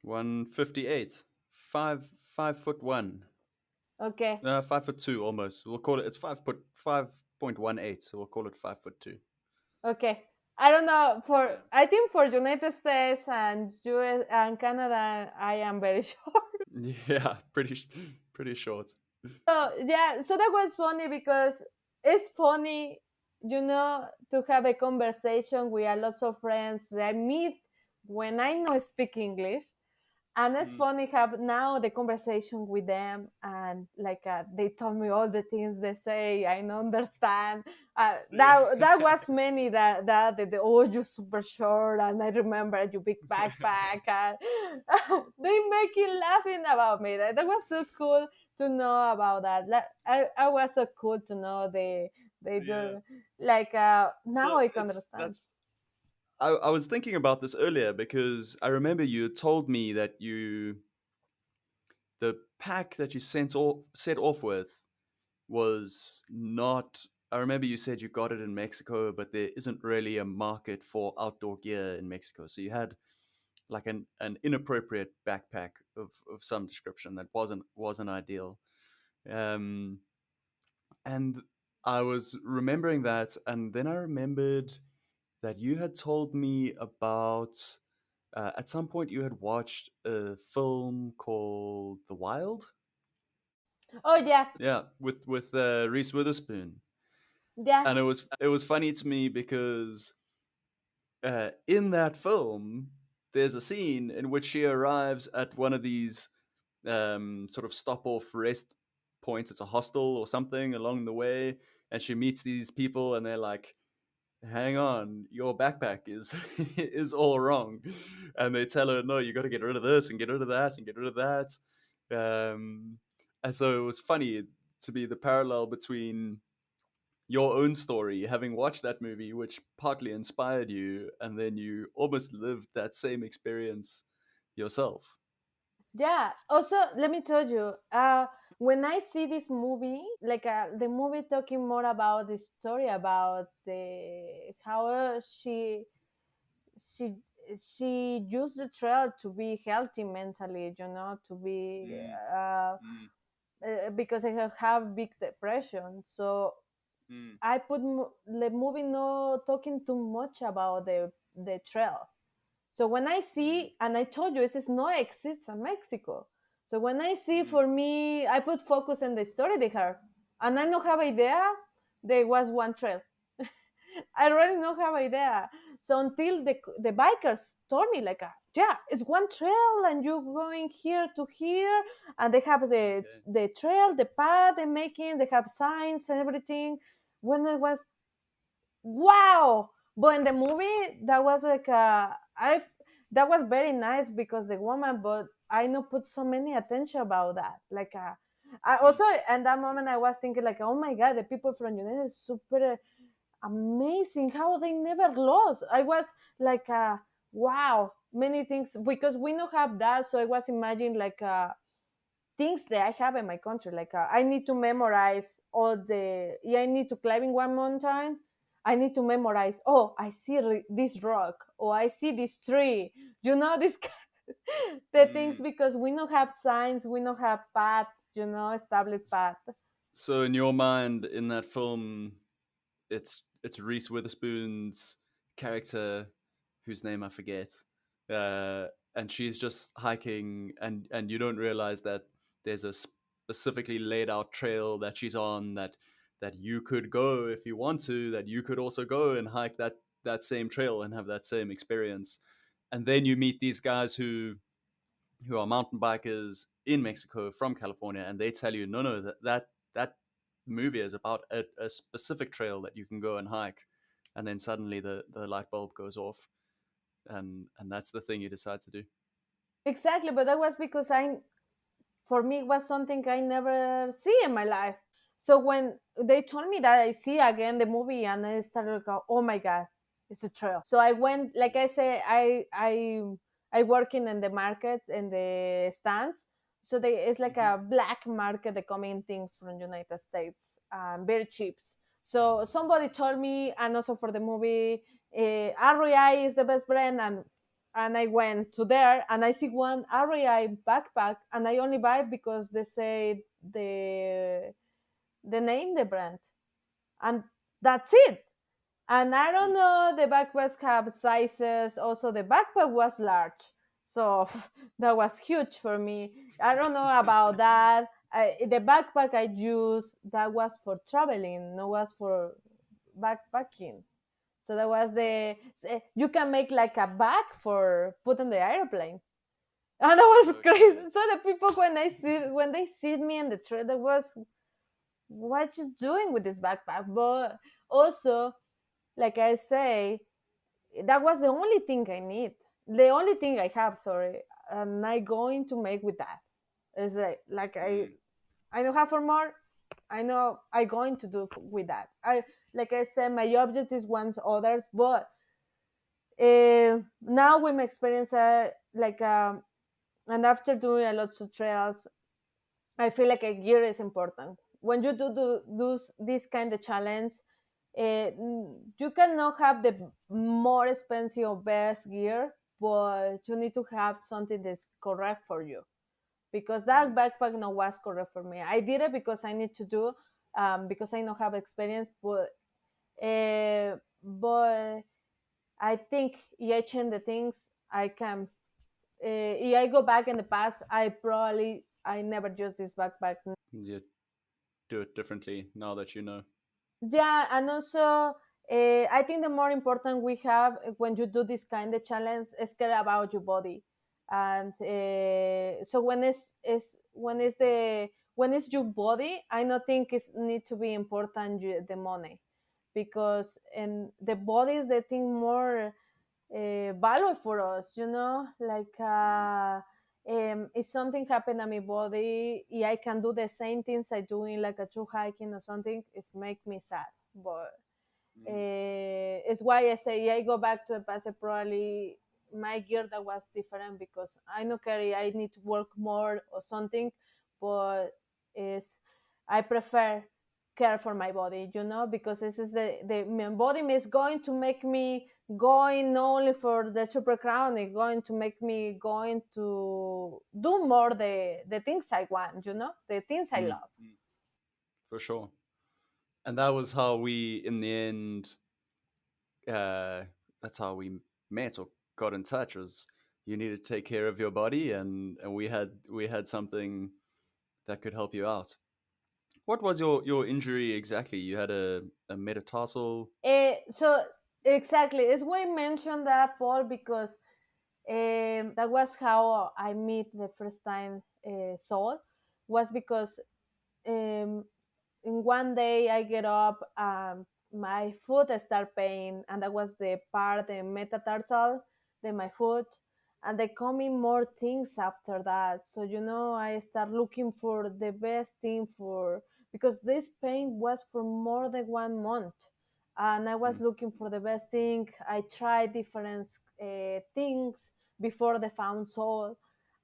158. 5 foot one. Okay. 5'2" almost. We'll call it. It's 5.18. So we'll call it 5'2". Okay. I don't know for Yeah. I think for United States and US and Canada I am very short. Yeah. Pretty short. So yeah, so that was funny because it's funny, to have a conversation with a lots of friends that I meet when I know speak English. And it's Mm. funny have now the conversation with them, and like they told me all the things they say I don't understand. That was many that oh, you super short, and I remember you big backpack, and they make it laughing about me. That was so cool to know about that. I was so cool to know they Yeah. do like now So I can it's understand. that's I was thinking about this earlier because I remember you told me that the pack that you set off with was not. I remember you said you got it in Mexico, but there isn't really a market for outdoor gear in Mexico. So you had like an inappropriate backpack of some description that wasn't ideal. Um, and I was remembering that, and then I remembered that you had told me about at some point you had watched a film called The Wild. Oh yeah, Yeah, with Reese Witherspoon, yeah. and it was funny to me because in that film there's a scene in which she arrives at one of these sort of stop off rest points. It's a hostel or something along the way, and she meets these people, and they're like, hang on, your backpack is is all wrong, and they tell her, no, you got to get rid of this and get rid of that and get rid of that. Um, and so it was funny to be the parallel between your own story, having watched that movie, which partly inspired you, and then you almost lived that same experience yourself. Yeah. Also, let me tell you, when I see this movie, like the movie talking more about the story about the how she she used the trail to be healthy mentally, to be Mm, mm, because I have big depression. So mm, I put the movie no talking too much about the trail. So when I mm, see, and I told you, this is not exists in Mexico. So when I see, mm. for me, I put focus on the story they have, and I don't have idea there was one trail. I really don't have idea. So until the bikers told me like, yeah, it's one trail, and you're going here to here, and they have the Okay. the trail, the path they're making, they have signs and everything. When I was wow, but in the movie that was like I that was very nice because the woman, but I not put so many attention about that, like I Mm, also in that moment I was thinking like, oh my god, the people from United is super amazing, how they never lost. I was like wow, many things because we don't have that. So I was imagining like things that I have in my country. Like I need to memorize all the. Yeah, I need to climbing one mountain. I need to memorize. Oh, I see this rock. Oh, I see this tree. You know this the things Mm. because we don't have signs. We don't have path. Established path. So in your mind, in that film, it's Reese Witherspoon's character, whose name I forget, uh, and she's just hiking, and you don't realize that there's a specifically laid out trail that she's on that you could go if you want to, that you could also go and hike that same trail and have that same experience, and then you meet these guys who are mountain bikers in Mexico from California, and they tell you, no, that movie is about a specific trail that you can go and hike, and then suddenly the light bulb goes off, and that's the thing you decide to do. Exactly, but that was because for me it was something I never see in my life. So when they told me that, I see again the movie and I started to go, oh my god, it's a trail. So I went, like I say, I working in the market in the stands. So it's like Mm-hmm. a black market. They come in things from United States, very cheap. So somebody told me, and also for the movie, REI is the best brand, and I went to there and I see one REI backpack and I only buy it because they say the name the brand, and that's it. And I don't know, the backpacks have sizes. Also, the backpack was large, so that was huge for me. I don't know about that. The backpack I used, that was for traveling, no was for backpacking. So that was you can make like a bag for put in the airplane. And that was Okay. crazy. So the people when they see me in the trail, that was what you doing with this backpack. But also, like I say, that was the only thing I need. The only thing I have, sorry, and I going to make with that. Is like Mm. I don't have for more. I know I going to do with that. I like I said, my object is one to others, but now with my experience, and after doing a lot of trails, I feel like a gear is important. When you do this kind of challenge, you cannot have the more expensive or best gear, but you need to have something that's correct for you. Because that Mm. backpack no was correct for me. I did it because I need to do, because I don't have experience, but I think yeah, change the things I can. If I go back in the past, I never use this backpack. You do it differently now that you know. Yeah, and also I think the more important we have when you do this kind of challenge is care about your body, and so when it's your body, I don't think it need to be important the money, because and the body is the thing more value for us, like if something happened to my body, I can do the same things I do in like a true hiking or something, it's make me sad. But Mm. it's why I say I go back to the past. Probably my gear that was different because I know carry I need to work more or something, but is I prefer care for my body, because this is the my body is going to make me going only for the super crown. It's going to make me going to do more the things I want, the things I Mm. love. Mm. For sure. And that was how we, in the end, uh, that's how we met or got in touch. Was you needed to take care of your body, and we had something that could help you out. What was your injury exactly? You had a metatarsal. So exactly, it's why I mentioned that, Paul, because that was how I meet the first time Saul, was because um, in one day I get up, my foot start pain, and that was the part, the metatarsal, the my foot, and they come in more things after that. So I start looking for the best thing for, because this pain was for more than 1 month, and I was Mm. looking for the best thing. I tried different things before they found salt,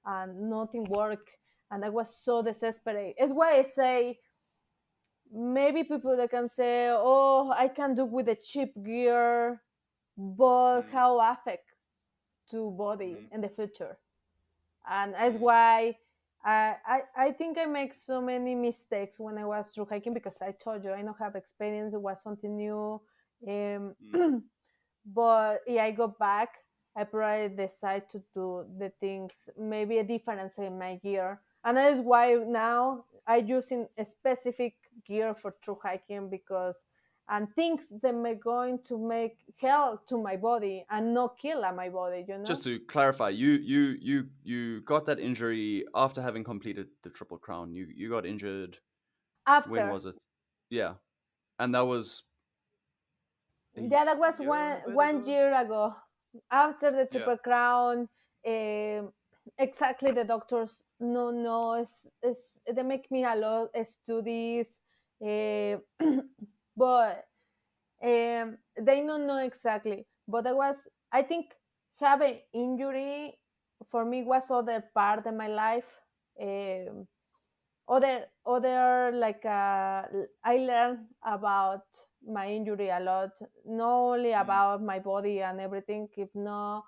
and nothing worked. and I was so desperate. It's why I say maybe people that can say, "Oh, I can do with the cheap gear," but Mm, how affect to body mm, in the future? And that's mm, why I think I make so many mistakes when I was through hiking, because I told you I don't have experience. It was something new. Um, mm. but yeah, I go back. I probably decide to do the things maybe a difference in my gear, and that is why now I using a specific gear for through hiking, because and things that may going to make help to my body and not kill my body. Just to clarify, you got that injury after having completed the Triple Crown. You got injured. When After, was it? Yeah, and that was a yeah, that was year and one a bit one ago. year ago. After the Yeah. Triple Crown, exactly, the doctors no, it's they make me a lot of studies, uh, but they don't know exactly. But I think having injury for me was other part of my life. Um, other like I learned about my injury a lot, not only Mm. about my body and everything. If no,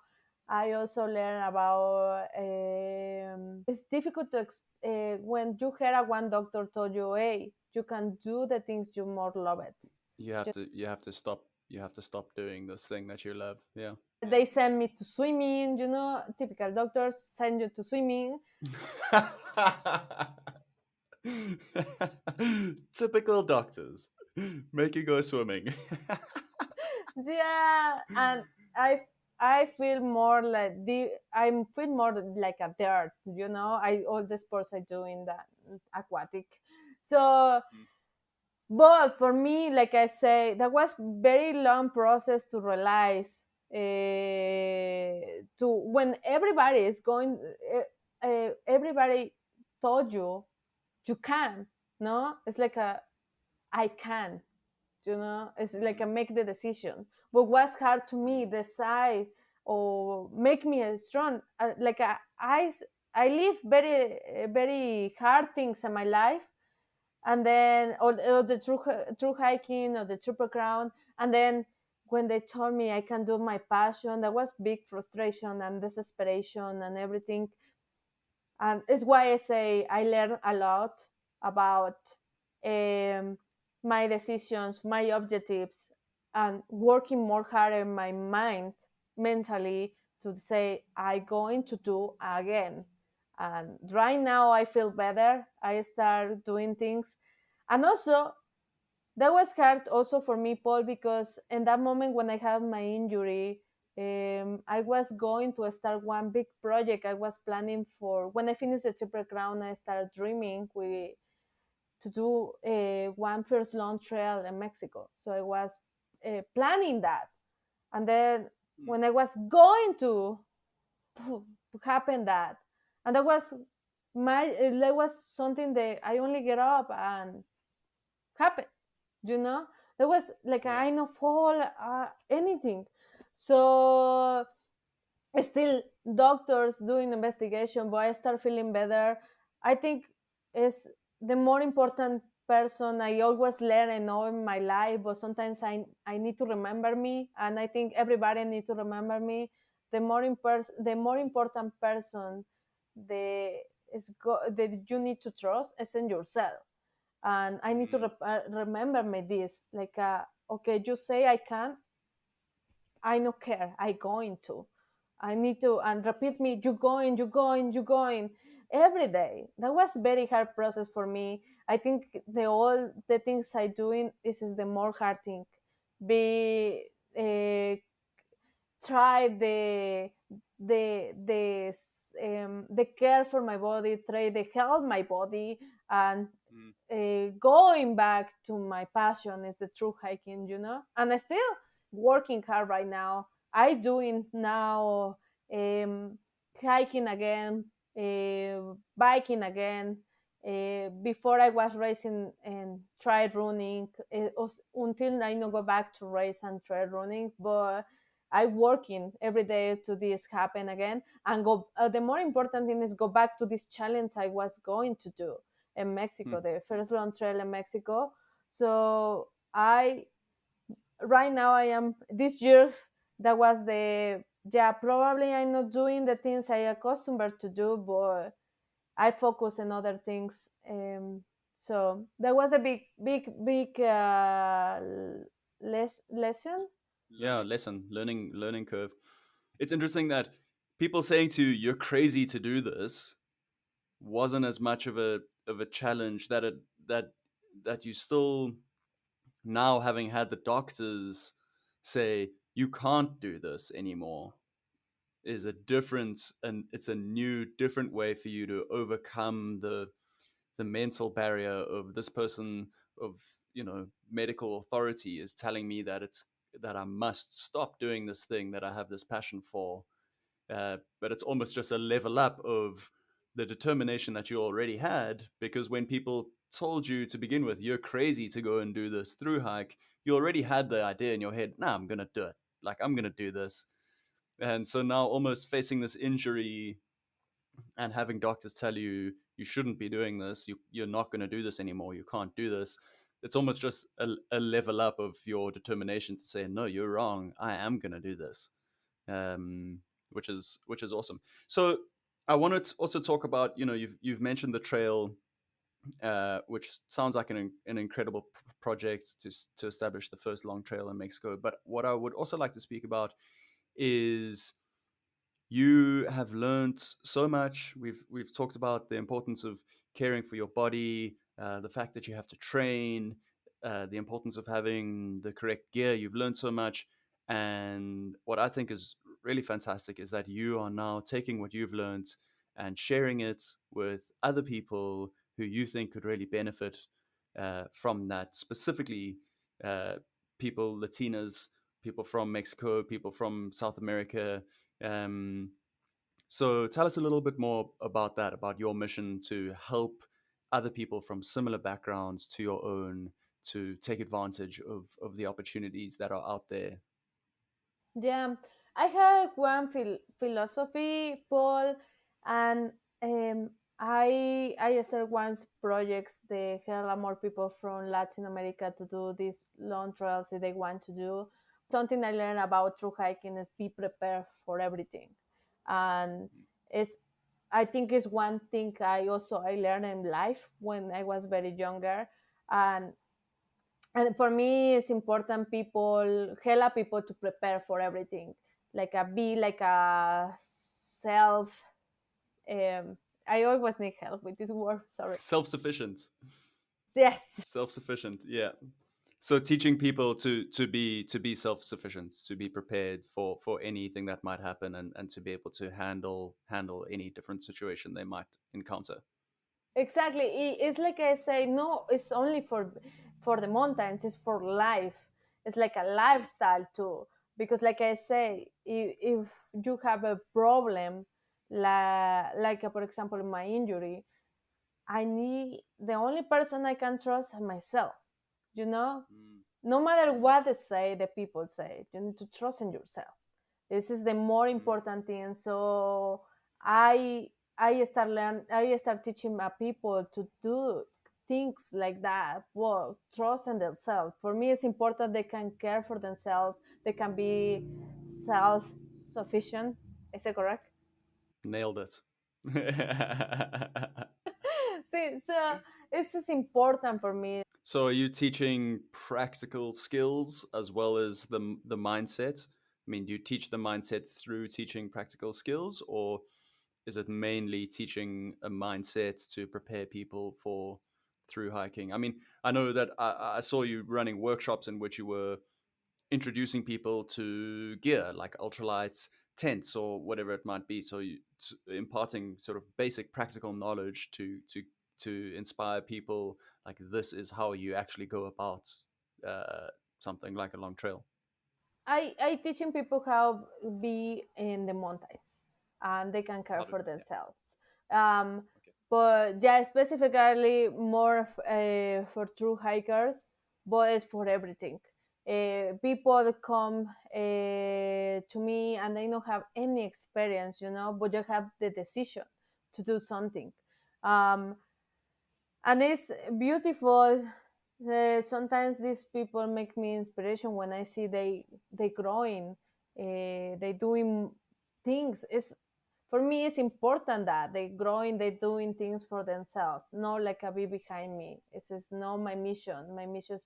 I also learn about it's difficult to when you hear one doctor told you, hey, you can do the things you more love it. You have to stop doing this thing that you love. Yeah. They send me to swimming, typical doctors send you to swimming. Typical doctors. Make you go swimming. Yeah, and I feel more like I feel more like a dirt, I all the sports I do in the aquatic. So, but for me, like I say, that was very long process to realize, to when everybody is going, everybody told you can, no, it's like a I can, it's like I Mm, make the decision. But what's hard to me mm, decide or make me strong, like I live very hard things in my life, and then or the true hiking or the triple crown, and then when they told me I can do my passion, there was big frustration and desperation and everything. And it's why I say I learned a lot about, um, my decisions, my objectives, and working more hard in my mind mentally to say I going to do again. And right now I feel better. I start doing things, and also that was hard also for me, Paul, because in that moment when I had my injury, I was going to start one big project. I was planning for when I finished the Triple Crown. I started dreaming to do one first long trail in Mexico. So I was planning that, and then mm. when I was going to happen that, and that was something that I only get up and happen, you know there was like Yeah. I no fall, anything. So still doctors doing investigation, but I start feeling better. I think is the more important person I always learn and know in my life, but sometimes I need to remember me, and I think everybody need to remember me. The more important person the that you need to trust is in yourself. And I need to Mm, remember me this, like, okay, you say I can, I no care, I going to, I need to, and repeat me, you going every day. That was very hard process for me. I think the all the things I doing, this is the more hard thing. Be try the care for my body, try to help my body, and mm, going back to my passion is the true hiking, and I still working hard right now. I doing now, um, hiking again, biking again. Before I was racing and try running, until I no go back to race and try running, but I working every day to this happen again and go. The more important thing is go back to this challenge I was going to do in Mexico, Hmm. the first long trail in Mexico. So I right now I am this year that was the yeah probably I'm not doing the things I accustomed to do, but I focus on other things. So that was a big lesson. Yeah, lesson, learning curve. It's interesting that people saying to you, "You're crazy to do this," wasn't as much of a challenge that that you still, now having had the doctors say you can't do this anymore, is a difference, and it's a new different way for you to overcome the mental barrier of this person, of medical authority is telling me that it's that I must stop doing this thing that I have this passion for. But it's almost just a level up of the determination that you already had, because when people told you to begin with, you're crazy to go and do this through hike, you already had the idea in your head, nah, I'm gonna do it, like I'm gonna do this. And so now, almost facing this injury and having doctors tell you you shouldn't be doing this, you're not going to do this anymore, you can't do this, it's almost just a level up of your determination to say, no, you're wrong, I am going to do this. Which is awesome. So I wanted to also talk about, you've mentioned the trail, which sounds like an incredible project to establish the first long trail in Mexico. But what I would also like to speak about is, you have learned so much. We've talked about the importance of caring for your body, the fact that you have to train, the importance of having the correct gear. You've learned so much, and what I think is really fantastic is that you are now taking what you've learned and sharing it with other people who you think could really benefit from that. Specifically, uh, people, Latinas, people from Mexico, people from South America. um, so tell us a little bit more about that, about your mission to help other people from similar backgrounds to your own to take advantage of the opportunities that are out there. Yeah, I have one philosophy, Paul, and I started once projects they help more people from Latin America to do these long trails that they want to do. Something I learned about through hiking is be prepared for everything, and it's I think it's one thing I learned in life when I was very younger, and for me it's important people help people to prepare for everything, like a be like a self um I always need help with this word, sorry. Self-sufficient. Yes, Self-sufficient, yeah. So teaching people to be self-sufficient, to be prepared for anything that might happen, and to be able to handle any different situation they might encounter. exactly. It's like I say, no, it's only for the mountains, it's for life. It's like a lifestyle too, because like I say, if you have a problem, for example my injury, I need the only person I can trust is myself. You know, Mm, no matter what they say, the people say, you need to trust in yourself. This is the more mm. important thing. So I start teaching my people to do things like that. Well, trust in themselves. For me, it's important they can care for themselves. They can be self sufficient. Is it correct? Nailed it. See, so this is important for me. So are you teaching practical skills as well as the mindset? I mean, do you teach the mindset through teaching practical skills, or is it mainly teaching a mindset to prepare people for through hiking? I mean, I know that I saw you running workshops in which you were introducing people to gear like ultralights, tents, or whatever it might be. So imparting sort of basic practical knowledge to inspire people, like this is how you actually go about uh, something like a long trail. I teaching people how be in the mountains and they can care How to, for yeah, themselves. Um, okay. but yeah, specifically more for true hikers, but it's for everything. People come to me and they don't have any experience, but you have the decision to do something. Um, and it's beautiful. Sometimes these people make me inspiration when I see they growing, they doing things. It's for me it's important that they growing, they doing things for themselves, not like a be behind me. It's not my mission. My mission is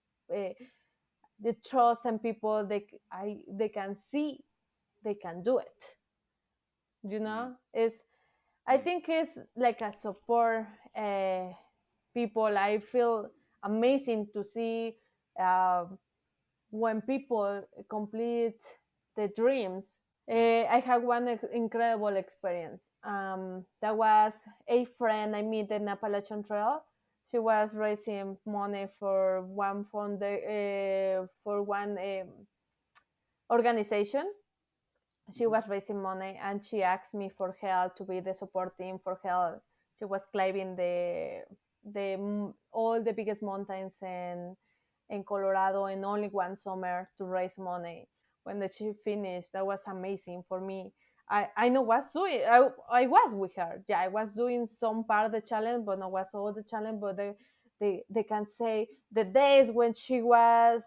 the trust and people they can see they can do it. Mm, It's I mm, think it's like a support people. I feel amazing to see uh, when people complete the dreams. mm, I had one incredible experience. That was a friend I met in Appalachian Trail. She was raising money for one fund, for one organization. She mhm, was raising money and she asked me for help to be the support team for help. She was climbing the all the biggest mountains in Colorado in only one summer to raise money. When she finished, that was amazing for me. I know what's doing. I was with her. Yeah, I was doing some part of the challenge, but not was all the challenge. But they can say the days when she was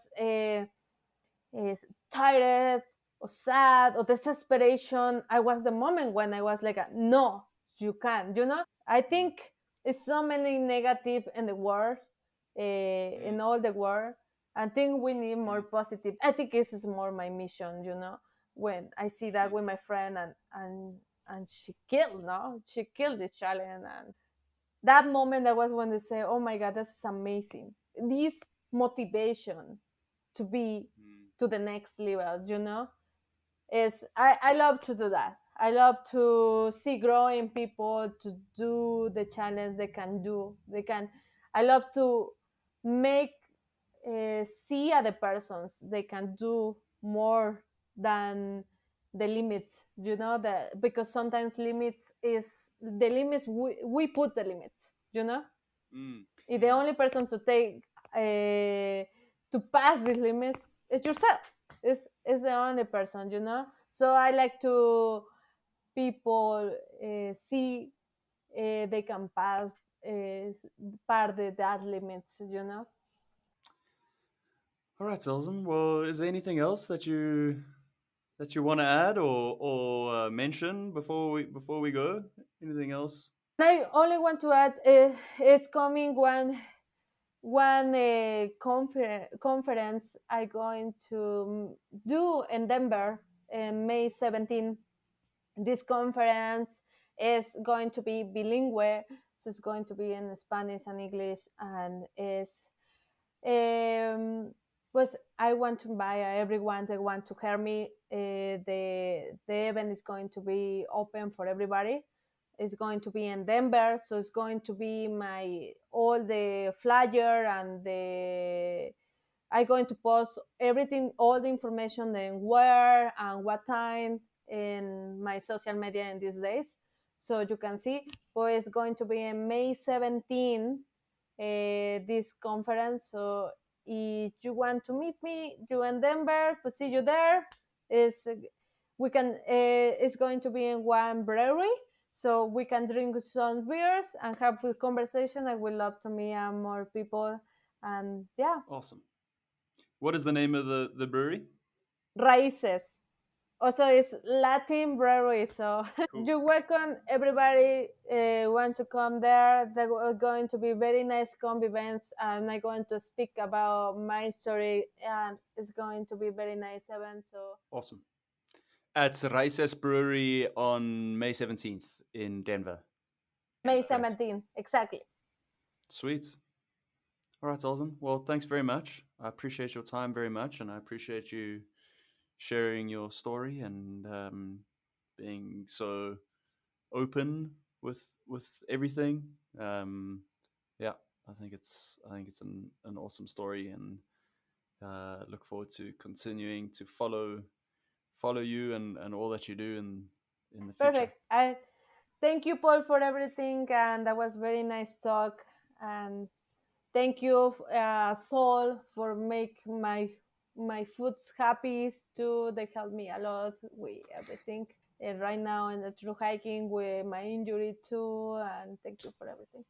is tired or sad or desperation. I was the moment when I was like, no, you can't. I mm, think it's so many negative in the world, mm, in all the world. I think we need more mm, positive. I think this is more my mission. When I see that mm, with my friend and she killed, no, she killed this challenge, and that moment that was when they say, oh my god, this is amazing. This motivation to be mm, to the next level, is I love to do that. I love to see growing people to do the challenge they can do. I love to make see other persons they can do more than the limits, that because sometimes limits is the limits we put the limits, mm, if the mm, only person to take to pass these limits is yourself. Is the only person, so I like to people see they can pass uh, part of that limits, All right, Zelzin. Well, is there anything else that you want to add or mention before we go? Anything else? and I only want to add it's coming one conference I going to do in Denver May 17th. This conference is going to be bilingual, so it's going to be in Spanish and English, and is pues I want to buy everyone that want to hear me. The event is going to be open for everybody. It's going to be in Denver, so it's going to be my all the flyer and the I'm going to post everything, all the information, then where and what time in my social media in these days. So you can see, but it's going to be in May 17, this conference. So if you want to meet me, you in Denver, to see you there, is we can. It's going to be in one brewery, so we can drink some beers and have a conversation. I would love to meet more people, and yeah, Awesome. What is the name of the brewery? raíces. Also, it's Latin brewery, so Cool. you welcome everybody. Want to come there? There are going to be very nice comb events, and I'm going to speak about my story, and it's going to be very nice event. So Awesome. At Rices Brewery on May 17th in Denver. May Great. 17th, exactly. Sweet. All right, Zelzin. Well, thanks very much. I appreciate your time very much, and I appreciate you sharing your story and being so open with everything. Yeah, I think it's an awesome story, and look forward to continuing to follow you and all that you do in the future. Perfect. I thank you, Paul, for everything, and that was very nice talk. And thank you, Saul, for make my my food's happy too. They help me a lot with everything. And right now in the through hiking with my injury too. And thank you for everything.